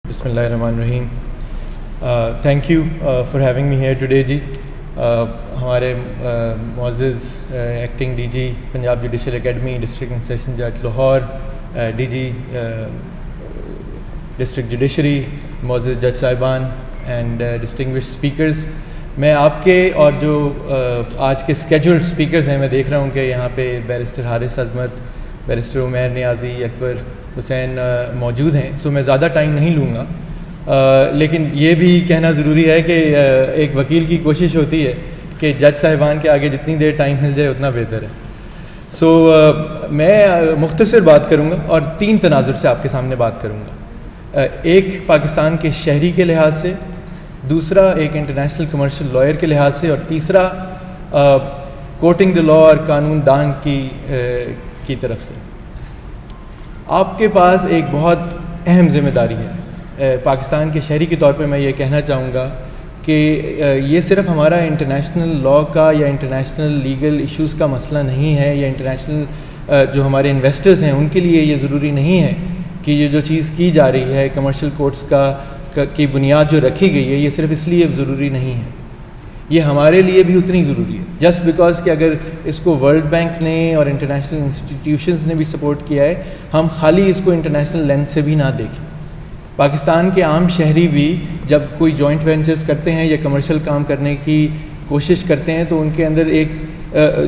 بسم اللہ الرحمن الرحیم. Thank you for having me here today جی. ہمارے معزز acting D G Punjab judicial academy, district and session جج Lahore, D G district judiciary, معزز جج صاحبان اینڈ ڈسٹنگوش اسپیکرز. میں آپ کے اور جو آج کے اسکیجولڈ اسپیکرز ہیں، میں دیکھ رہا ہوں کہ یہاں پہ بیرسٹر حارث عظمت، بیرسٹر عمیر نیازی، اکبر حسین موجود ہیں، سو میں زیادہ ٹائم نہیں لوں گا. لیکن یہ بھی کہنا ضروری ہے کہ ایک وکیل کی کوشش ہوتی ہے کہ جج صاحبان کے آگے جتنی دیر ٹائم مل جائے اتنا بہتر ہے. سو میں مختصر بات کروں گا اور 3 تناظر سے آپ کے سامنے بات کروں گا. ایک پاکستان کے شہری کے لحاظ سے، دوسرا ایک انٹرنیشنل کمرشل لائر کے لحاظ سے، اور تیسرا کوٹنگ دی لا اور قانون دان کی طرف سے. آپ کے پاس ایک بہت اہم ذمہ داری ہے. پاکستان کے شہری کے طور پہ میں یہ کہنا چاہوں گا کہ یہ صرف ہمارا انٹرنیشنل لا کا یا انٹرنیشنل لیگل ایشوز کا مسئلہ نہیں ہے، یا انٹرنیشنل جو ہمارے انویسٹرز ہیں ان کے لیے یہ ضروری نہیں ہے کہ یہ جو چیز کی جا رہی ہے کمرشل کورٹس کی بنیاد جو رکھی گئی ہے، یہ صرف اس لیے ضروری نہیں ہے، یہ ہمارے لیے بھی اتنی ضروری ہے. جسٹ بیکاز کہ اگر اس کو ورلڈ بینک نے اور انٹرنیشنل انسٹیٹیوشنز نے بھی سپورٹ کیا ہے، ہم خالی اس کو انٹرنیشنل لینس سے بھی نہ دیکھیں. پاکستان کے عام شہری بھی جب کوئی جوائنٹ وینچرز کرتے ہیں یا کمرشل کام کرنے کی کوشش کرتے ہیں تو ان کے اندر ایک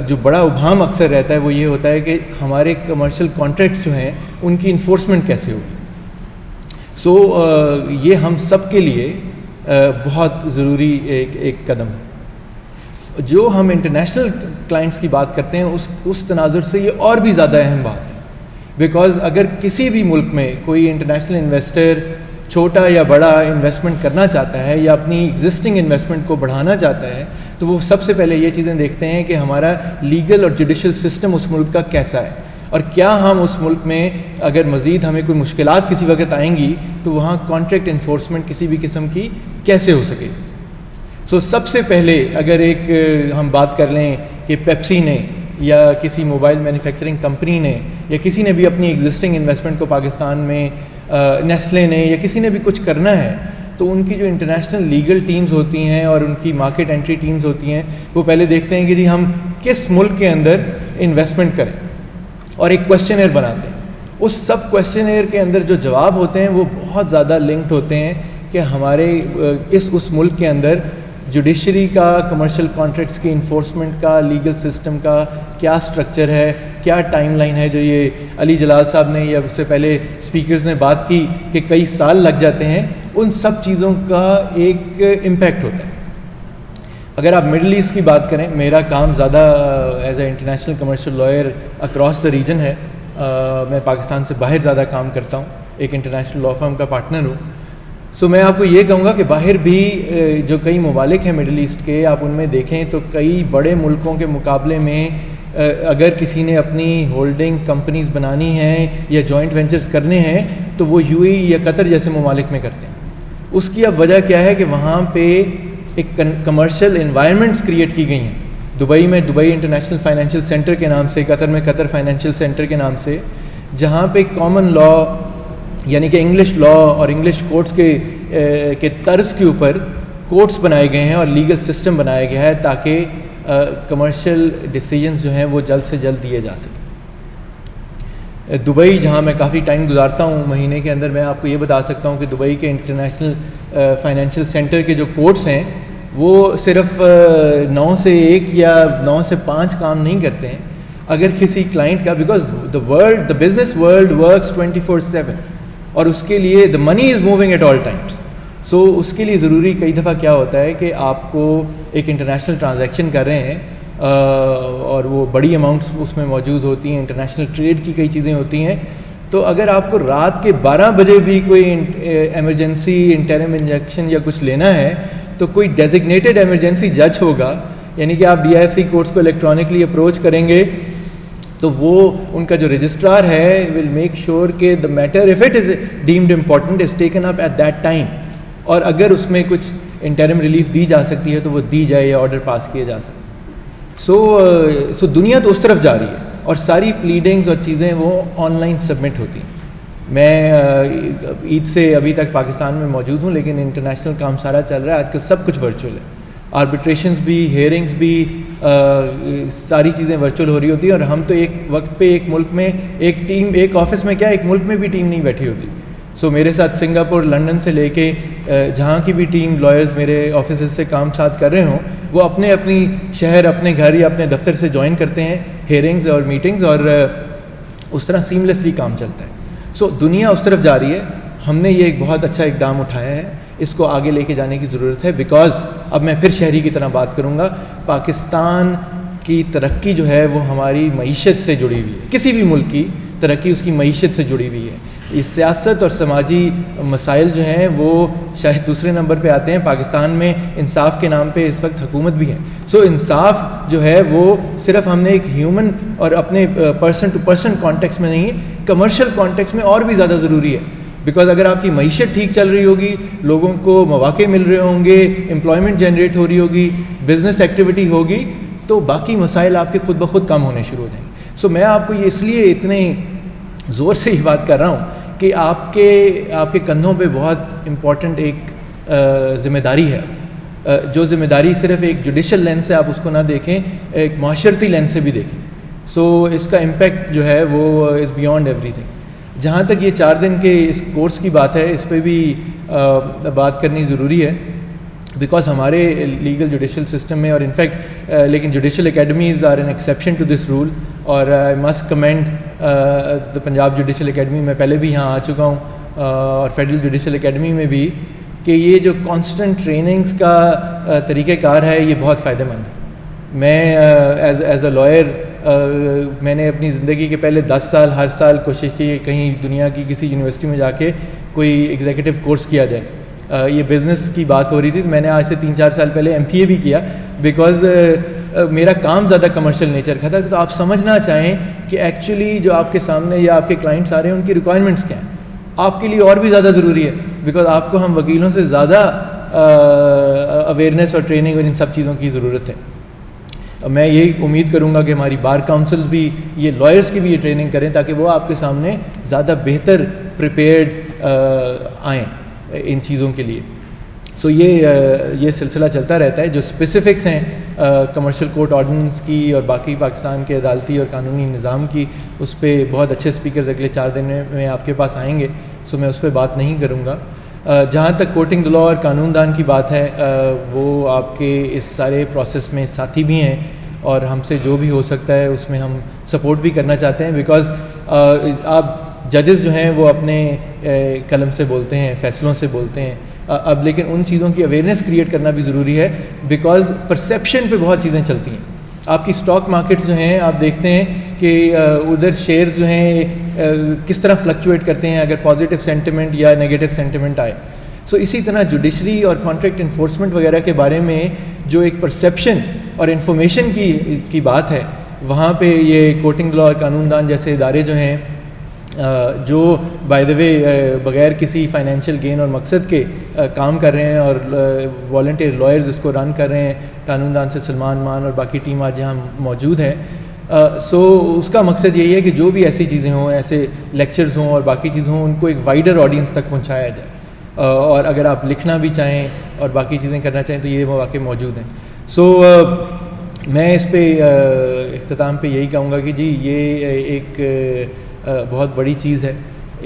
جو بڑا ابہام اکثر رہتا ہے وہ یہ ہوتا ہے کہ ہمارے کمرشل کانٹریکٹس جو ہیں ان کی انفورسمنٹ کیسے ہوگی. سو یہ ہم سب کے لیے بہت ضروری ایک قدم ہے. جو ہم انٹرنیشنل کلائنٹس کی بات کرتے ہیں اس تناظر سے یہ اور بھی زیادہ اہم بات ہے. بیکاز اگر کسی بھی ملک میں کوئی انٹرنیشنل انویسٹر چھوٹا یا بڑا انویسٹمنٹ کرنا چاہتا ہے یا اپنی ایگزسٹنگ انویسٹمنٹ کو بڑھانا چاہتا ہے تو وہ سب سے پہلے یہ چیزیں دیکھتے ہیں کہ ہمارا لیگل اور جوڈیشل سسٹم اس ملک کا کیسا ہے، اور کیا ہم اس ملک میں اگر مزید ہمیں کوئی مشکلات کسی وقت آئیں گی تو وہاں کانٹریکٹ انفورسمنٹ کسی بھی قسم کی کیسے ہو سکے. سو سب سے پہلے اگر ایک ہم بات کر لیں کہ پیپسی نے یا کسی موبائل مینوفیکچرنگ کمپنی نے یا کسی نے بھی اپنی ایگزسٹنگ انویسٹمنٹ کو پاکستان میں، نیسلے نے یا کسی نے بھی کچھ کرنا ہے، تو ان کی جو انٹرنیشنل لیگل ٹیمز ہوتی ہیں اور ان کی مارکیٹ انٹری ٹیمز ہوتی ہیں وہ پہلے دیکھتے ہیں کہ جی ہم کس ملک کے اندر انویسٹمنٹ کریں، اور ایک کویسچنئر بناتے ہیں. اس سب کویسچنئر کے اندر جو جواب ہوتے ہیں وہ بہت زیادہ لنکڈ ہوتے ہیں کہ ہمارے اس ملک کے اندر جوڈیشری کا، کمرشل کانٹریکٹس کی انفورسمنٹ کا، لیگل سسٹم کا کیا سٹرکچر ہے، کیا ٹائم لائن ہے. جو یہ علی جلال صاحب نے یا اس سے پہلے اسپیکرز نے بات کی کہ کئی سال لگ جاتے ہیں، ان سب چیزوں کا ایک امپیکٹ ہوتا ہے. اگر آپ مڈل ایسٹ کی بات کریں، میرا کام زیادہ as a international commercial lawyer across the region ہے. میں پاکستان سے باہر زیادہ کام کرتا ہوں، ایک انٹرنیشنل لا فرم کا پارٹنر ہوں. سو میں آپ کو یہ کہوں گا کہ باہر بھی جو کئی ممالک ہیں مڈل ایسٹ کے، آپ ان میں دیکھیں تو کئی بڑے ملکوں کے مقابلے میں اگر کسی نے اپنی ہولڈنگ کمپنیز بنانی ہیں یا جوائنٹ وینچرز کرنے ہیں تو وہ یو اے یا قطر جیسے ممالک میں کرتے ہیں. اس کی اب وجہ کیا ہے کہ وہاں پہ ایک کمرشل انوائرمنٹس کریٹ کی گئی ہیں. دبئی میں دبئی انٹرنیشنل فائنینشیل سینٹر کے نام سے، قطر میں قطر فائنینشیل سینٹر کے نام سے، جہاں پہ کامن لا یعنی کہ انگلش لا اور انگلش کورٹس کے طرز کے اوپر کورٹس بنائے گئے ہیں اور لیگل سسٹم بنایا گیا ہے تاکہ کمرشل ڈیسیجنز جو ہیں وہ جلد سے جلد دیے جا سکیں. دبئی جہاں میں کافی ٹائم گزارتا ہوں مہینے کے اندر، میں آپ کو یہ بتا سکتا ہوں کہ دبئی کے انٹرنیشنل فائنینشیل سینٹر کے جو کورٹس ہیں وہ صرف 9 سے 1 یا 9 سے 5 کام نہیں کرتے ہیں. اگر کسی کلائنٹ کا، because the business world works 24/7 اور اس کے لیے the money is moving at all times. So اس کے لیے ضروری کئی دفعہ کیا ہوتا ہے کہ آپ کو ایک انٹرنیشنل ٹرانزیکشن کر رہے ہیں اور وہ بڑی اماؤنٹس اس میں موجود ہوتی ہیں، انٹرنیشنل ٹریڈ کی کئی چیزیں ہوتی ہیں. تو اگر آپ کو رات کے 12 بجے بھی کوئی ایمرجنسی انٹرم انجیکشن یا کچھ لینا ہے تو کوئی ڈیزگنیٹڈ ایمرجنسی جج ہوگا، یعنی کہ آپ DIFC کورٹس کو الیکٹرانکلی اپروچ کریں گے تو وہ ان کا جو رجسٹرار ہے ول میک شیور کہ the matter of it is deemed important is taken up at that time, اور اگر اس میں کچھ انٹرم ریلیف دی جا سکتی ہے تو وہ دی جائے یا آرڈر پاس کیے جا سکتے. سو دنیا تو اس طرف جا رہی ہے اور ساری پلیڈنگز اور چیزیں وہ آن لائن سبمٹ ہوتی ہیں. میں عید سے ابھی تک پاکستان میں موجود ہوں، لیکن انٹرنیشنل کام سارا چل رہا ہے. آج کل سب کچھ ورچوئل ہے، آربیٹریشنز بھی، ہیئرنگز بھی، ساری چیزیں ورچوئل ہو رہی ہوتی ہیں. اور ہم تو ایک وقت پہ ایک ملک میں ایک ٹیم، ایک آفس میں کیا ایک ملک میں بھی ٹیم نہیں بیٹھی ہوتی. سو میرے ساتھ سنگاپور، لنڈن سے لے کے جہاں کی بھی ٹیم لائرز میرے آفیسز سے کام ساتھ کر رہے ہوں، وہ اپنی شہر، اپنے گھر یا اپنے دفتر سے جوائن کرتے ہیں ہیئرنگز اور میٹنگز، اور اس طرح سیملیسلی کام چلتا ہے. سو دنیا اس طرف جا رہی ہے. ہم نے یہ ایک بہت اچھا اقدام اٹھایا ہے، اس کو آگے لے کے جانے کی ضرورت ہے. بیکاز اب میں پھر شہری کی طرح بات کروں گا، پاکستان کی ترقی جو ہے وہ ہماری معیشت سے جڑی ہوئی ہے. کسی بھی ملک کی ترقی اس کی معیشت سے جڑی ہوئی ہے. یہ سیاست اور سماجی مسائل جو ہیں وہ شاید دوسرے نمبر پہ آتے ہیں. پاکستان میں انصاف کے نام پہ اس وقت حکومت بھی ہے. سو انصاف جو ہے وہ صرف ہم نے ایک ہیومن اور اپنے پرسن ٹو پرسن کانٹیکس میں نہیں ہے، کمرشل کانٹیکس میں اور بھی زیادہ ضروری ہے. بیکاز اگر آپ کی معیشت ٹھیک چل رہی ہوگی، لوگوں کو مواقع مل رہے ہوں گے، امپلائمنٹ جنریٹ ہو رہی ہوگی، بزنس ایکٹیویٹی ہوگی، تو باقی مسائل آپ کے خود بخود کم ہونے شروع ہو جائیں گے. سو میں آپ کو یہ اس لیے اتنے زور سے یہ بات کر رہا ہوں کہ آپ کے کندھوں پہ بہت امپورٹنٹ ایک ذمہ داری ہے. جو ذمہ داری صرف ایک جوڈیشل لینس سے آپ اس کو نہ دیکھیں، ایک معاشرتی لینس سے بھی دیکھیں. سو اس کا امپیکٹ جو ہے وہ از بیانڈ ایوری تھنگ. جہاں تک یہ 4 دن کے اس کورس کی بات ہے، اس پہ بھی بات کرنی ضروری ہے. بیکاز ہمارے لیگل جوڈیشل سسٹم میں، اور انفیکٹ لیکن judicial academies are an exception to this rule. اور I must commend the Punjab judicial academy. میں پہلے بھی یہاں آ چکا ہوں، اور فیڈرل جوڈیشل اکیڈمی میں بھی، کہ یہ جو کانسٹنٹ ٹریننگز کا طریقہ کار ہے یہ بہت فائدہ مند ہے. میں ایز اے لائر میں نے اپنی زندگی کے پہلے 10 سال ہر سال کوشش کی کہ کہیں دنیا کی کسی یونیورسٹی میں جا کے کوئی ایگزیکٹو کورس کیا جائے. یہ بزنس کی بات ہو رہی تھی، تو میں نے آج سے 3-4 سال پہلے MPA بھی کیا. بیکاز میرا کام زیادہ کمرشل نیچر کا تھا. تو آپ سمجھنا چاہیں کہ ایکچولی جو آپ کے سامنے یا آپ کے کلائنٹس آ رہے ہیں ان کی ریکوائرمنٹس کیا ہیں، آپ کے لیے اور بھی زیادہ ضروری ہے. بیکاز آپ کو ہم وکیلوں سے زیادہ اویئرنیس اور ٹریننگ اور ان سب چیزوں کی ضرورت ہے. میں یہی امید کروں گا کہ ہماری بار کاؤنسلز بھی، یہ لائرس کی بھی یہ ٹریننگ کریں، تاکہ وہ آپ کے سامنے زیادہ بہتر پریپیئرڈ آئیں ان چیزوں کے لیے. سو یہ سلسلہ چلتا رہتا ہے. جو اسپیسیفکس ہیں کمرشل کورٹ آرڈیننس کی اور باقی پاکستان کے عدالتی اور قانونی نظام کی، اس پہ بہت اچھے اسپیکرز اگلے 4 دن میں آپ کے پاس آئیں گے. سو میں اس پہ بات نہیں کروں گا. جہاں تک کوٹنگ لا اور قانون دان کی بات ہے، وہ آپ کے اس سارے پروسیس میں ساتھی بھی ہیں، اور ہم سے جو بھی ہو سکتا ہے اس میں ہم سپورٹ بھی کرنا چاہتے ہیں. بیکاز آپ ججز جو ہیں وہ اپنے قلم سے بولتے ہیں، فیصلوں سے بولتے ہیں. اب لیکن ان چیزوں کی اویئرنیس کریٹ کرنا بھی ضروری ہے، بیکاز پرسیپشن پہ بہت چیزیں چلتی ہیں. آپ کی اسٹاک مارکیٹس جو ہیں، آپ دیکھتے ہیں کہ ادھر شیئرز جو ہیں کس طرح فلکچویٹ کرتے ہیں اگر پازیٹیو سینٹیمنٹ یا نیگیٹو سینٹیمنٹ آئے. سو اسی طرح جوڈیشری اور کانٹریکٹ انفورسمنٹ وغیرہ کے بارے میں جو ایک پرسیپشن اور انفارمیشن کی بات ہے، وہاں پہ یہ کوٹنگ لا اور قانون دان جیسے ادارے جو ہیں، جو بائی دا وے بغیر کسی فائنینشیل گین اور مقصد کے کام کر رہے ہیں، اور والنٹیئر لائرز اس کو رن کر رہے ہیں. قانون دان سے سلمان مان اور باقی ٹیم آج یہاں موجود ہیں. سو اس کا مقصد یہی ہے کہ جو بھی ایسی چیزیں ہوں، ایسے لیکچرز ہوں اور باقی چیزیں ہوں، ان کو ایک وائڈر آڈینس تک پہنچایا جائے. اور اگر آپ لکھنا بھی چاہیں اور باقی چیزیں کرنا چاہیں تو یہ مواقع موجود ہیں. سو میں اس پہ اختتام پہ یہی کہوں گا کہ جی یہ ایک بہت بڑی چیز ہے.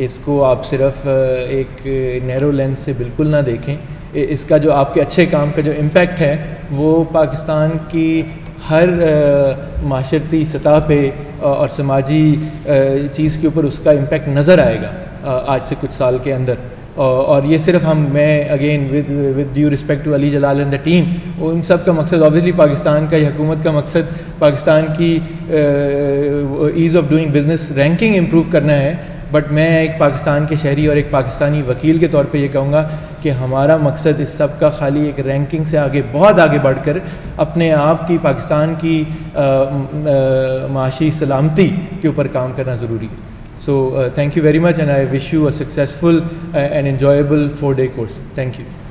اس کو آپ صرف ایک نیرو لینس سے بالکل نہ دیکھیں. اس کا جو آپ کے اچھے کام کا جو امپیکٹ ہے وہ پاکستان کی ہر معاشرتی سطح پہ اور سماجی چیز کے اوپر اس کا امپیکٹ نظر آئے گا آج سے کچھ سال کے اندر. اور یہ صرف میں again with due respect to Ali Jalal and the team, ان سب کا مقصد اوبویسلی پاکستان کا حکومت کا مقصد پاکستان کی as of doing business ranking improve کرنا ہے. بٹ میں ایک پاکستان کے شہری اور ایک پاکستانی وکیل کے طور پہ یہ کہوں گا کہ ہمارا مقصد اس سب کا خالی ایک رینکنگ سے آگے، بہت آگے بڑھ کر اپنے آپ کی پاکستان کی معاشی سلامتی کے اوپر کام کرنا ضروری ہے. So thank you very much, and I wish you a successful and enjoyable 4-day course. Thank you.